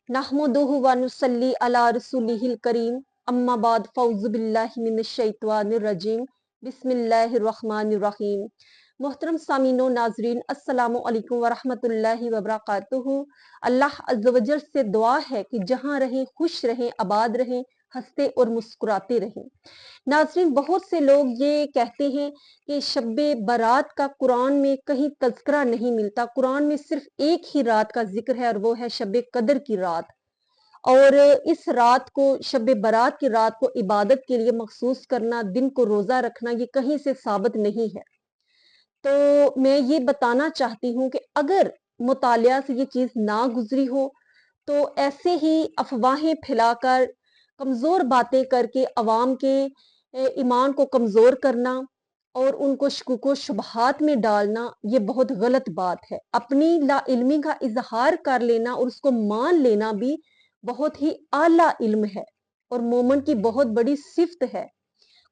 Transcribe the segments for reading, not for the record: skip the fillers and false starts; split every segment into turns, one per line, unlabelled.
नहमदुहु व नुसल्ली अला रसूलिहिल करीम अम्मा बाद फौज़ु बिल्लाहि मिनश शैतानिर रजीम बिस्मिल्लाहिर रहमानिर रहीम। मोहतरम सामीनो नाजरीन अस्सलामु अलैकुम व रहमतुल्लाहि व बरकातुहू। अल्लाह अज़्ज़ व जल से दुआ है कि जहाँ रहें खुश रहें, आबाद रहें, हंसते और मुस्कुराते रहें। नाजरीन, बहुत से लोग ये कहते हैं कि शब्बे बारात का कुरान में कहीं तज़किरा नहीं मिलता। कुरान में सिर्फ एक ही रात का जिक्र है और वो है शब्बे कदर की रात। और इस रात को, शब्बे बारात की रात को इबादत के लिए मखसूस करना, दिन को रोजा रखना, ये कहीं से साबित नहीं है। तो मैं ये बताना चाहती हूँ कि अगर मुतालिया से ये चीज ना गुजरी हो तो ऐसे ही अफवाहें फैलाकर, कमजोर बातें करके अवाम के ईमान को कमजोर करना और उनको शुकूक शुबहात में डालना, ये बहुत गलत बात है। अपनी लाइल्मी का इजहार कर लेना और उसको मान लेना भी बहुत ही आला इल्म है और मोमन की बहुत बड़ी सिफ्त है।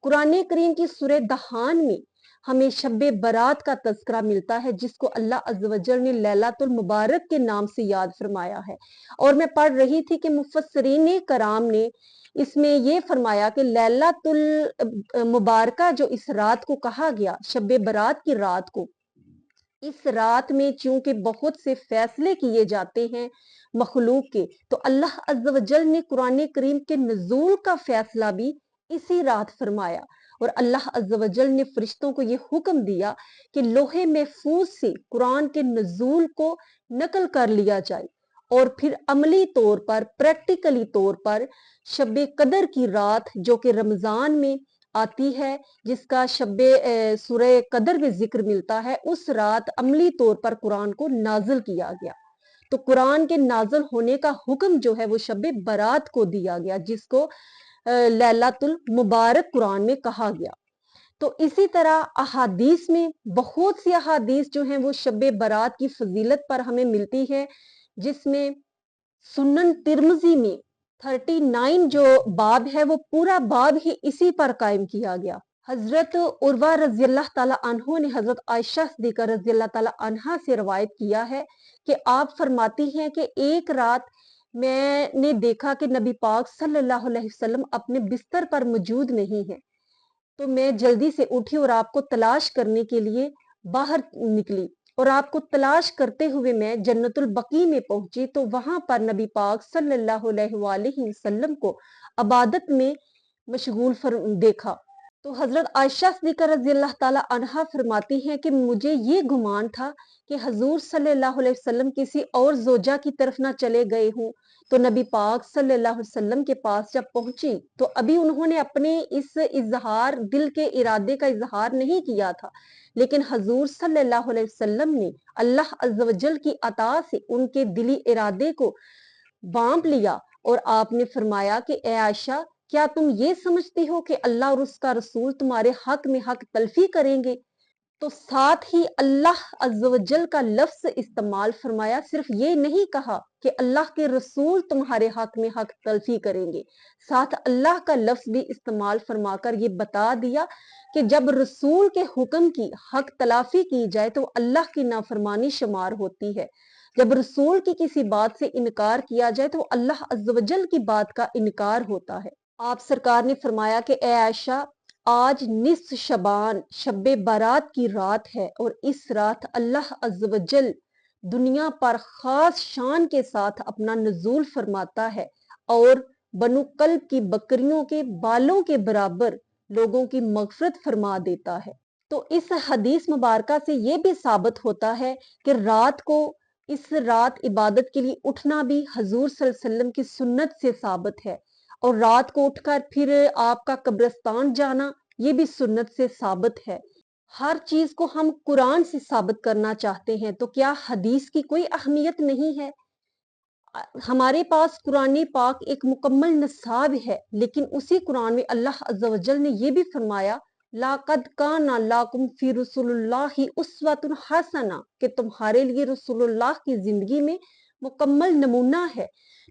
कुरान करीम की सूरह दहान में हमें शब्बे बारात का तज़किरा मिलता है, जिसको अल्लाह अज़्ज़ व जल ने लैलातुल मुबारक के नाम से याद फरमाया है। और मैं पढ़ रही थी कि मुफस्सिरीन कराम ने इसमें ये फरमाया कि लैलातुल मुबारका, जो इस रात को कहा गया, शब्बे बारात की रात को, इस रात में चूंकि बहुत से फैसले किए जाते हैं मखलूक के, तो अल्लाह अज़्ज़ व जल ने कुरान करीम के नज़ूल का फैसला भी इसी रात फरमाया। और अल्लाह अज़्ज़ व जल ने फरिश्तों को ये हुक्म दिया कि लोहे महफूज से कुरान के नज़ूल को नकल कर लिया जाए और फिर अमली तौर पर, प्रैक्टिकली तौर पर शब्बे कदर की रात, जो कि रमजान में आती है, जिसका शब्बे सूरह कदर में जिक्र मिलता है, उस रात अमली तौर पर कुरान को नाजिल किया गया। तो कुरान के नाजिल होने का हुक्म जो है वो शब्बे बारात को दिया गया, जिसको लैलातुल मुबारक कुरान में कहा गया। तो इसी तरह अहादीस में बहुत सी अहादीस जो हैं वो शब्बे बारात की फजीलत पर हमें मिलती है, जिसमें सुनन तिर्मिज़ी में 39 जो बाब है वो पूरा बाब ही इसी पर कायम किया गया। हजरत उर्वा रजी अल्लाह ताला अन्हो ने हजरत आयशा सिद्दीक़ा रजी अल्लाह ताला अन्हा से रवायत किया है कि आप फरमाती हैं कि एक रात मैंने देखा कि नबी पाक सल्लल्लाहु अलैहि वसल्लम अपने बिस्तर पर मौजूद नहीं है, तो मैं जल्दी से उठी और आपको तलाश करने के लिए बाहर निकली। और आपको तलाश करते हुए मैं जन्नतुल बकी में पहुंची, तो वहां पर नबी पाक सल्लल्लाहु अलैहि वसल्लम को इबादत में मशगूल देखा। तो हजरत आयशा सिद्दीक़ा रज़ी अल्लाह ताला अन्हा फरमाती हैं कि मुझे ये गुमान था कि हजूर सल्लल्लाहु अलैहि वसल्लम किसी और जोजा की तरफ ना चले गए हों। तो नबी पाक सल्लल्लाहु अलैहि वसल्लम के पास जब पहुंची तो अभी उन्होंने अपने इस इजहार, दिल के इरादे का इजहार नहीं किया था, लेकिन हजूर सल्लल्लाहु अलैहि वसल्लम ने अल्लाह अज़्ज़ व जल की अता से उनके दिली इरादे को बांध लिया और आपने फरमाया कि ए आयशा, क्या तुम ये समझती हो कि अल्लाह और उसका रसूल तुम्हारे हक में हक तलफी करेंगे? तो साथ ही अल्लाह अज़्ज़ व जल का लफ्ज इस्तेमाल फरमाया, सिर्फ ये नहीं कहा कि अल्लाह के रसूल तुम्हारे हक में हक तलफी करेंगे, साथ अल्लाह का लफ्ज भी इस्तेमाल फरमाकर ये बता दिया कि जब रसूल के हुक्म की हक तलाफी की जाए तो अल्लाह की नाफरमानी शुमार होती है। जब रसूल की किसी बात से इनकार किया जाए तो अल्लाह अज़्ज़ व जल की बात का इनकार होता है। आप सरकार ने फरमाया कि ए आयशा, आज निस्फ शबान शब्बे बारात की रात है और इस रात अल्लाह अज़्ज़ व जल दुनिया पर खास शान के साथ अपना नज़ूल फरमाता है और बनु कल्ब की बकरियों के बालों के बराबर लोगों की मगफरत फरमा देता है। तो इस हदीस मुबारका से ये भी साबित होता है कि रात को, इस रात इबादत के लिए उठना भी हजूर सल्लल्लाहु अलैहि वसल्लम की सुन्नत से साबित है और रात को उठकर फिर आपका कब्रिस्तान जाना, ये भी सुन्नत से साबित है। हर चीज को हम कुरान से साबित करना चाहते हैं, तो क्या हदीस की कोई अहमियत नहीं है? हमारे पास कुरान पाक एक मुकम्मल निसाब है, लेकिन उसी कुरान में अल्लाह अज़्ज़ व जल ने यह भी फरमाया, लाक़द काना लाकुम फी रसूलिल्लाहि उस्वतुन हसना, कि तुम्हारे लिए रसूलुल्लाह की जिंदगी में मुकम्मल नमूना है।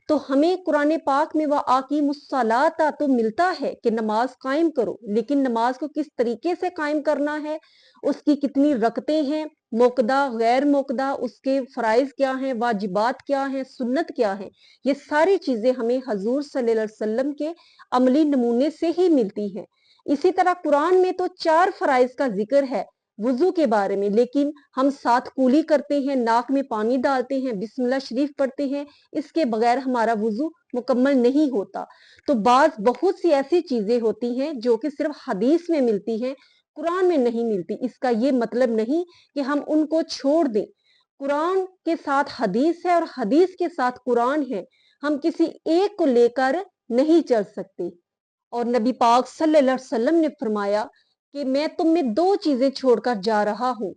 تو ہمیں قرآن پاک میں وَأَقِیمُوا الصَّلَاةَ تو ملتا ہے کہ نماز قائم کرو، لیکن نماز کو کس طریقے سے قائم کرنا ہے، اس کی کتنی رکعتیں ہیں، موقدہ غیر موقدہ، اس کے فرائض کیا ہیں، واجبات کیا ہیں، سنت کیا ہیں، یہ ساری چیزیں ہمیں حضور صلی اللہ علیہ وسلم کے عملی نمونے سے ہی ملتی ہیں۔ اسی طرح قرآن میں تو 4 فرائض کا ذکر ہے وضو کے بارے میں، لیکن ہم 7 کولی کرتے ہیں، ناک میں پانی ڈالتے ہیں، بسم اللہ شریف پڑھتے ہیں، اس کے بغیر ہمارا وضو مکمل نہیں ہوتا۔ تو بہت سی ایسی چیزیں ہوتی ہیں جو کہ صرف حدیث میں ملتی ہیں، قرآن میں نہیں ملتی۔ اس کا یہ مطلب نہیں کہ ہم ان کو چھوڑ دیں۔ قرآن کے ساتھ حدیث ہے اور حدیث کے ساتھ قرآن ہے، ہم کسی ایک کو لے کر نہیں چل سکتے۔ اور نبی پاک صلی اللہ علیہ وسلم نے فرمایا کہ میں تم میں 2 چیزیں چھوڑ کر جا رہا ہوں،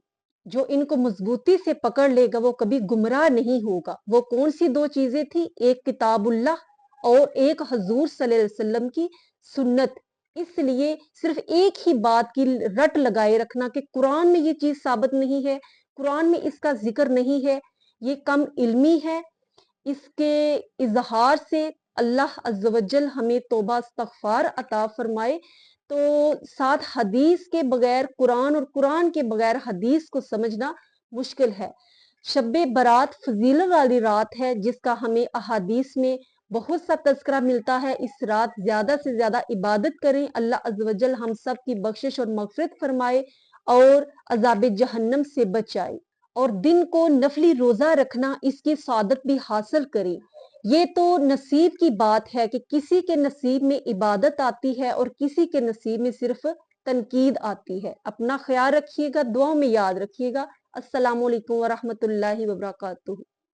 جو ان کو مضبوطی سے پکڑ لے گا وہ کبھی گمراہ نہیں ہوگا۔ وہ کون سی 2 چیزیں تھی؟ ایک کتاب اللہ اور ایک حضور صلی اللہ علیہ وسلم کی سنت۔ اس لیے صرف ایک ہی بات کی رٹ لگائے رکھنا کہ قرآن میں یہ چیز ثابت نہیں ہے، قرآن میں اس کا ذکر نہیں ہے، یہ کم علمی ہے۔ اس کے اظہار سے اللہ عز و جل ہمیں توبہ استغفار عطا فرمائے۔ تو ساتھ حدیث کے بغیر قرآن اور قرآن کے بغیر حدیث کو سمجھنا مشکل ہے۔ شب برات فضیلت والی رات ہے، جس کا ہمیں احادیث میں بہت سا تذکرہ ملتا ہے۔ اس رات زیادہ سے زیادہ عبادت کریں، اللہ عز و جل ہم سب کی بخشش اور مغفرت فرمائے اور عذاب جہنم سے بچائے۔ اور دن کو نفلی روزہ رکھنا، اس کی سعادت بھی حاصل کریں۔ یہ تو نصیب کی بات ہے کہ کسی کے نصیب میں عبادت آتی ہے اور کسی کے نصیب میں صرف تنقید آتی ہے۔ اپنا خیال رکھیے گا، دعاؤں میں یاد رکھیے گا۔ السلام علیکم ورحمۃ اللہ وبرکاتہ۔